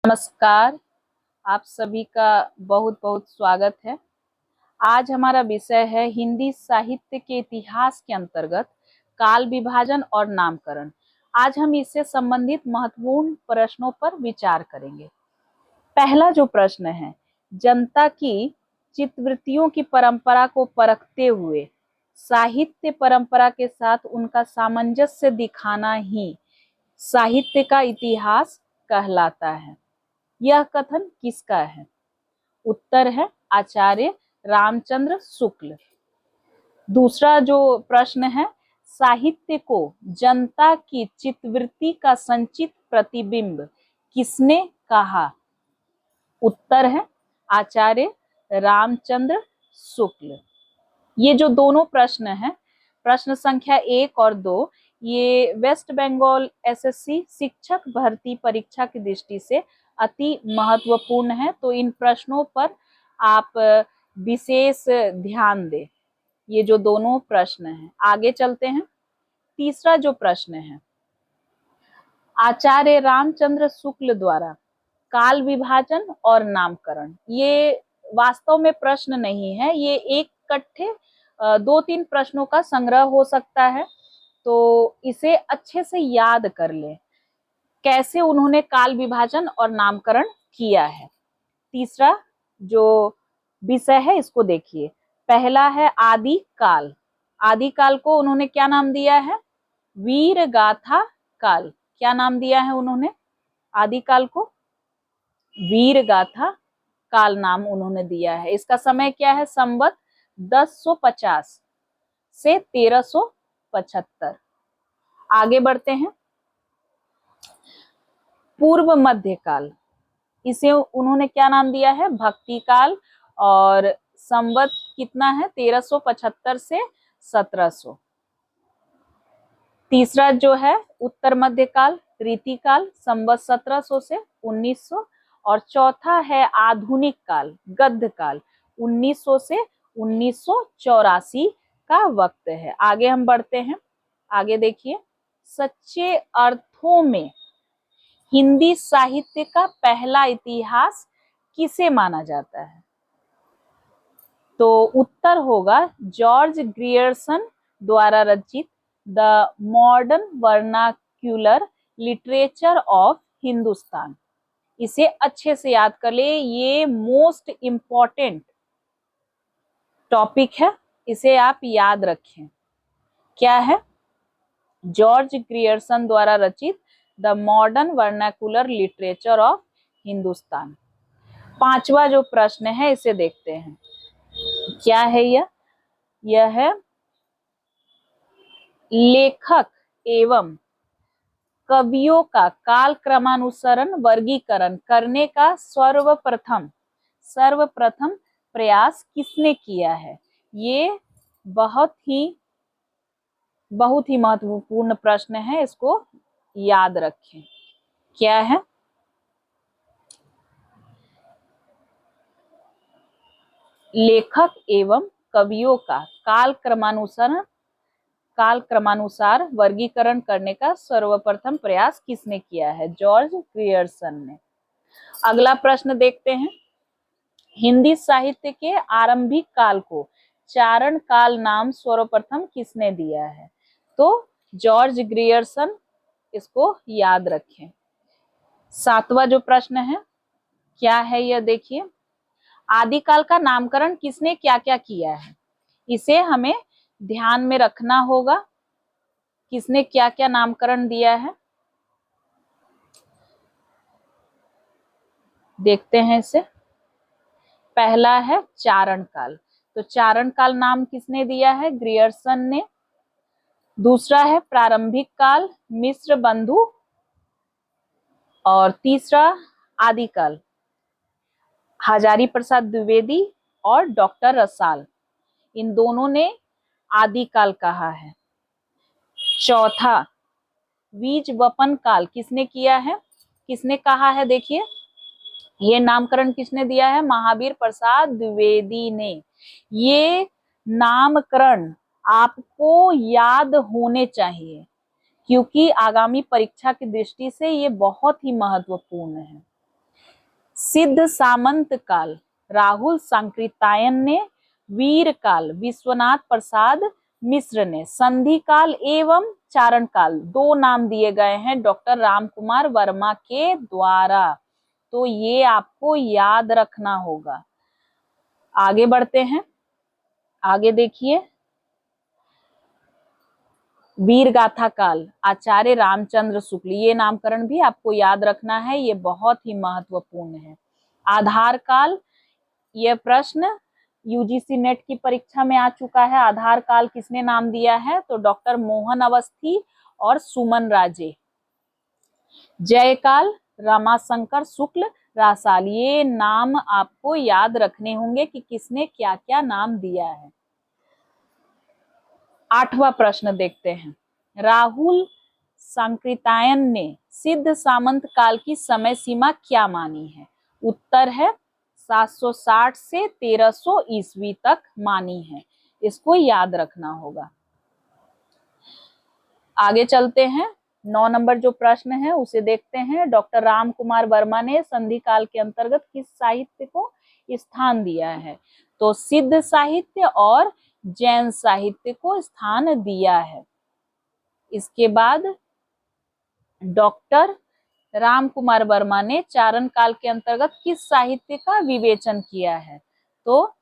नमस्कार। आप सभी का बहुत बहुत स्वागत है। आज हमारा विषय है हिंदी साहित्य के इतिहास के अंतर्गत काल विभाजन और नामकरण। आज हम इससे संबंधित महत्वपूर्ण प्रश्नों पर विचार करेंगे। पहला जो प्रश्न है, जनता की चित्तवृत्तियों की परंपरा को परखते हुए साहित्य परंपरा के साथ उनका सामंजस्य दिखाना ही साहित्य का इतिहास कहलाता है। यह कथन किसका है? उत्तर है आचार्य रामचंद्र शुक्ल। दूसरा जो प्रश्न है, साहित्य को जनता की चित्तवृत्ति का संचित प्रतिबिंब किसने कहा? उत्तर है आचार्य रामचंद्र शुक्ल। ये जो दोनों प्रश्न हैं, प्रश्न संख्या 1 और 2, ये वेस्ट बंगाल एसएससी शिक्षक भर्ती परीक्षा की दृष्टि से अति महत्वपूर्ण है। तो इन प्रश्नों पर आप विशेष ध्यान दें। ये जो दोनों प्रश्न हैं, आगे चलते हैं। तीसरा जो प्रश्न है, आचार्य रामचंद्र शुक्ल द्वारा काल विभाजन और नामकरण, ये वास्तव में प्रश्न नहीं है, ये एक इकट्ठे 2-3 प्रश्नों का संग्रह हो सकता है। तो इसे अच्छे से याद कर लें, कैसे उन्होंने काल विभाजन और नामकरण किया है। तीसरा जो विषय है इसको देखिए। पहला है आदि काल। आदि काल को उन्होंने क्या नाम दिया है? वीर गाथा काल। क्या नाम दिया है उन्होंने आदि काल को? वीर गाथा काल नाम उन्होंने दिया है। इसका समय क्या है? संवत 1050 से 1375। आगे बढ़ते हैं। पूर्व मध्य काल, इसे उन्होंने क्या नाम दिया है? भक्ति काल। और संवत कितना है? 1375 से 1700। तीसरा जो है उत्तर मध्य काल, रीति काल, संवत 1700 से 1900। और चौथा है आधुनिक काल, गद्य काल, 1900 से 1984 का वक्त है। आगे हम बढ़ते हैं। आगे देखिए, सच्चे अर्थों में हिंदी साहित्य का पहला इतिहास किसे माना जाता है? तो उत्तर होगा जॉर्ज ग्रियर्सन द्वारा रचित the modern vernacular literature of Hindustan. इसे अच्छे से याद कर ले, ये मोस्ट इंपॉर्टेंट टॉपिक है, इसे आप याद रखें। क्या है? जॉर्ज ग्रियर्सन द्वारा रचित the modern vernacular literature of Hindustan. पांचवा जो प्रश्न है इसे देखते हैं। क्या है यह है लेखक एवं कवियों का काल क्रमानुसार वर्गीकरण करने का सर्वप्रथम प्रयास किसने किया है? ये बहुत ही महत्वपूर्ण प्रश्न है, इसको याद रखें। क्या है? लेखक एवं कवियों का काल क्रमानुसार वर्गीकरण करने का सर्वप्रथम प्रयास किसने किया है? जॉर्ज ग्रियर्सन ने। अगला प्रश्न देखते हैं। हिंदी साहित्य के आरंभिक काल को चारण काल नाम सर्वप्रथम किसने दिया है? तो जॉर्ज ग्रियर्सन, इसको याद रखें। सातवां जो प्रश्न है, क्या है यह देखिए। आदिकाल का नामकरण किसने क्या क्या किया है? इसे हमें ध्यान में रखना होगा, किसने क्या क्या नामकरण दिया है। देखते हैं इसे। पहला है चारण काल। तो चारण काल नाम किसने दिया है? ग्रियर्सन ने। दूसरा है प्रारंभिक काल, मिश्र बंधु। और तीसरा आदिकाल, हजारी प्रसाद द्विवेदी और डॉक्टर रसाल, इन दोनों ने आदिकाल कहा है। चौथा बीज वपन काल किसने किया है? किसने कहा है? देखिए, ये नामकरण किसने दिया है? महावीर प्रसाद द्विवेदी ने। ये नामकरण आपको याद होने चाहिए, क्योंकि आगामी परीक्षा की दृष्टि से ये बहुत ही महत्वपूर्ण है। सिद्ध सामंत काल राहुल सांकृत्यायन ने, वीर काल विश्वनाथ प्रसाद मिश्र ने, संधि काल एवं चारण काल दो नाम दिए गए हैं डॉक्टर रामकुमार वर्मा के द्वारा। तो ये आपको याद रखना होगा। आगे बढ़ते हैं, आगे देखिए, वीर गाथा काल आचार्य रामचंद्र शुक्ल, ये नामकरण भी आपको याद रखना है, ये बहुत ही महत्वपूर्ण है। आधार काल, यह प्रश्न यूजीसी नेट की परीक्षा में आ चुका है। आधार काल किसने नाम दिया है? तो डॉक्टर मोहन अवस्थी और सुमन राजे। जयकाल रमाशंकर शुक्ल रासाल, ये नाम आपको याद रखने होंगे कि किसने क्या क्या नाम दिया है। 8वां प्रश्न देखते हैं, राहुल सांकृत्यायन ने सिद्ध सामंत काल की समय सीमा क्या मानी है? उत्तर है 760 से 1300 ईस्वी तक मानी है, इसको याद रखना होगा। आगे चलते हैं, 9 नंबर जो प्रश्न है उसे देखते हैं। डॉक्टर रामकुमार वर्मा ने संधि काल के अंतर्गत किस साहित्य को स्थान दिया है? तो सिद्ध साहित्य और जैन साहित्य को स्थान दिया है। इसके बाद डॉक्टर रामकुमार वर्मा ने चारण काल के अंतर्गत किस साहित्य का विवेचन किया है? तो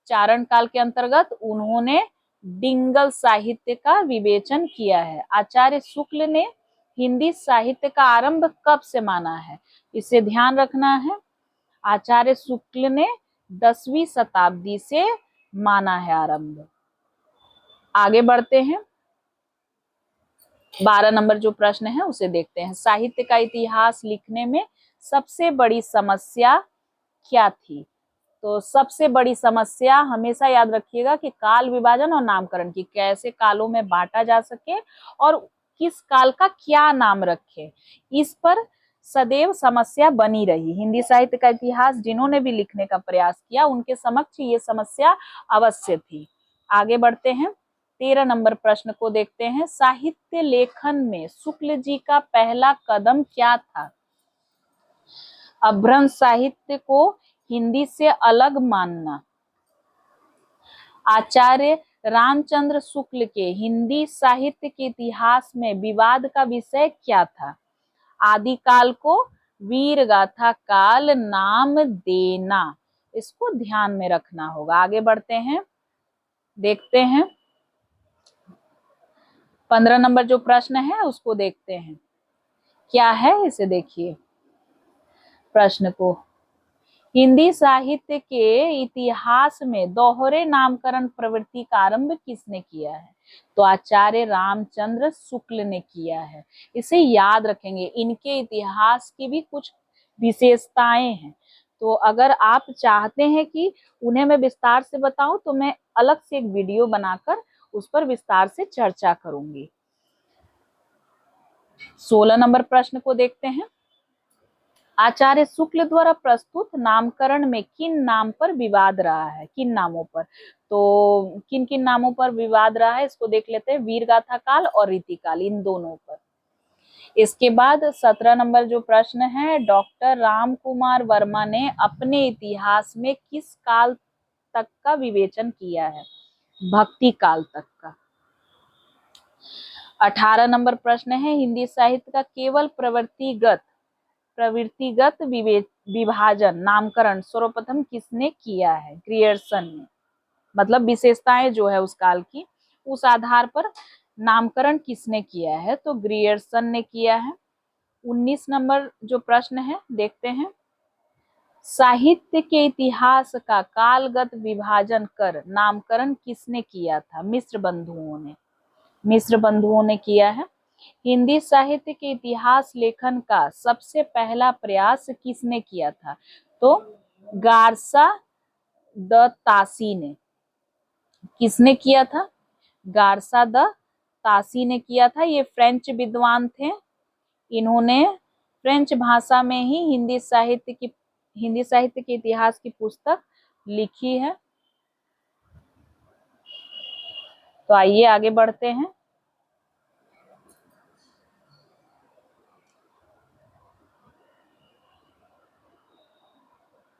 चारण काल के अंतर्गत उन्होंने डिंगल साहित्य का विवेचन किया है। आचार्य शुक्ल ने हिंदी साहित्य का आरंभ कब से माना है? इसे ध्यान रखना है। आचार्य शुक्ल ने 10वीं शताब्दी से माना है आरंभ। आगे बढ़ते हैं, 12 नंबर जो प्रश्न है उसे देखते हैं। साहित्य का इतिहास लिखने में सबसे बड़ी समस्या क्या थी? तो सबसे बड़ी समस्या हमेशा याद रखिएगा कि काल विभाजन और नामकरण की, कैसे कालों में बांटा जा सके और किस काल का क्या नाम रखे, इस पर सदैव समस्या बनी रही। हिंदी साहित्य का इतिहास जिन्होंने भी लिखने का प्रयास किया उनके समक्ष ये समस्या अवश्य थी। आगे बढ़ते हैं, 13 नंबर प्रश्न को देखते हैं। साहित्य लेखन में शुक्ल जी का पहला कदम क्या था? अभ्रंश साहित्य को हिंदी से अलग मानना। आचार्य रामचंद्र शुक्ल के हिंदी साहित्य के इतिहास में विवाद का विषय क्या था? आदिकाल को वीर गाथा काल नाम देना, इसको ध्यान में रखना होगा। आगे बढ़ते हैं, देखते हैं 15 नंबर जो प्रश्न है उसको देखते हैं, क्या है इसे देखिए प्रश्न को। हिंदी साहित्य के इतिहास में दोहरे नामकरण प्रवृत्ति का आरंभ किसने किया है? तो आचार्य रामचंद्र शुक्ल ने किया है। इसे याद रखेंगे, इनके इतिहास की भी कुछ विशेषताएं हैं। तो अगर आप चाहते हैं कि उन्हें मैं विस्तार से बताऊं तो मैं अलग से एक वीडियो बनाकर उस पर विस्तार से चर्चा करूंगी। 16 नंबर प्रश्न को देखते हैं। आचार्य शुक्ल द्वारा प्रस्तुत नामकरण में किन नाम पर विवाद रहा है? किन नामों पर? तो किन किन नामों पर विवाद रहा है इसको देख लेते हैं। वीरगाथा काल और रीतिकाल, इन दोनों पर। इसके बाद 17 नंबर जो प्रश्न है, डॉक्टर रामकुमार वर्मा ने अपने इतिहास में किस काल तक का विवेचन किया है? भक्ति काल तक का। 18 नंबर प्रश्न है, हिंदी साहित्य का केवल प्रवृत्तिगत विभाजन नामकरण सर्वप्रथम किसने किया है? ग्रियर्सन ने। मतलब विशेषताएं जो है उस काल की, उस आधार पर नामकरण किसने किया है? तो ग्रियर्सन ने किया है। 19 नंबर जो प्रश्न है देखते हैं। साहित्य के इतिहास का कालगत विभाजन कर नामकरण किसने किया था? मिश्र बंधुओं ने किया है। हिंदी साहित्य के इतिहास लेखन का सबसे पहला प्रयास किसने किया था? तो गारसा द तासी ने। किसने किया था? गारसा द तासी ने किया था। ये फ्रेंच विद्वान थे। इन्होंने फ्रेंच भाषा में ही हिंदी साहित्य के इतिहास की पुस्तक लिखी है। तो आइए आगे बढ़ते हैं।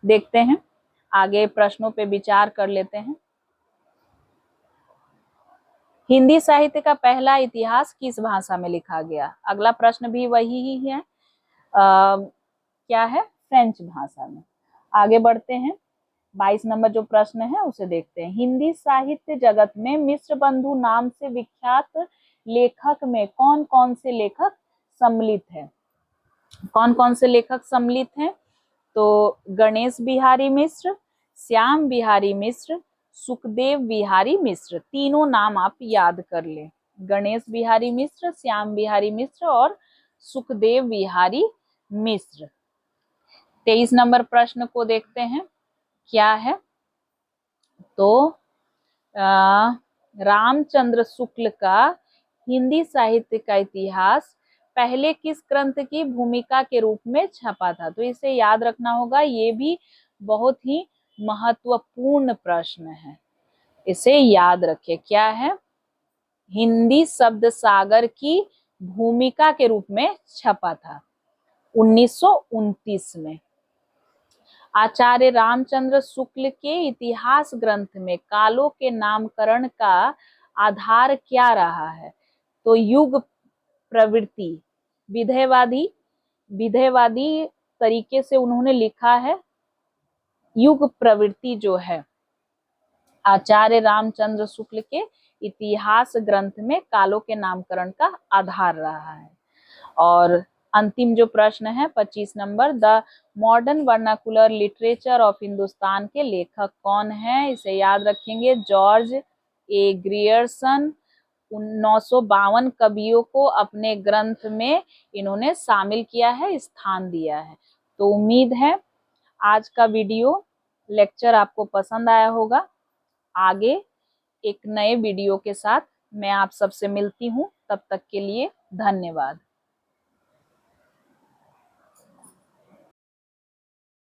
देखते हैं, आगे प्रश्नों पे विचार कर लेते हैं। हिंदी साहित्य का पहला इतिहास किस भाषा में लिखा गया? अगला प्रश्न भी वही ही है, क्या है? फ्रेंच भाषा में। आगे बढ़ते हैं, 22 नंबर जो प्रश्न है उसे देखते हैं। हिंदी साहित्य जगत में मिश्र बंधु नाम से विख्यात लेखक में कौन कौन से लेखक सम्मिलित हैं? कौन कौन से लेखक सम्मिलित हैं? तो गणेश बिहारी मिश्र, श्याम बिहारी मिश्र, सुखदेव बिहारी मिश्र, तीनों नाम आप याद कर लें। गणेश बिहारी मिश्र, श्याम बिहारी मिश्र और सुखदेव बिहारी मिश्र। 23 नंबर प्रश्न को देखते हैं, क्या है? तो रामचंद्र शुक्ल का हिंदी साहित्य का इतिहास पहले किस ग्रंथ की भूमिका के रूप में छपा था? तो इसे याद रखना होगा, ये भी बहुत ही महत्वपूर्ण प्रश्न है, इसे याद रखिए। क्या है? हिंदी शब्द सागर की भूमिका के रूप में छपा था 1929 में। आचार्य रामचंद्र शुक्ल के इतिहास ग्रंथ में कालों के नामकरण का आधार क्या रहा है? तो युग प्रवृत्ति, विधेयवादी तरीके से उन्होंने लिखा है। युग प्रवृत्ति जो है आचार्य रामचंद्र शुक्ल के इतिहास ग्रंथ में कालों के नामकरण का आधार रहा है। और अंतिम जो प्रश्न है 25 number, the modern vernacular literature of Hindustan के लेखक कौन है? इसे याद रखेंगे, जॉर्ज ए ग्रियर्सन। 952 कवियों को अपने ग्रंथ में इन्होंने शामिल किया है, स्थान दिया है। तो उम्मीद है आज का वीडियो लेक्चर आपको पसंद आया होगा। आगे एक नए वीडियो के साथ मैं आप सबसे मिलती हूँ, तब तक के लिए धन्यवाद।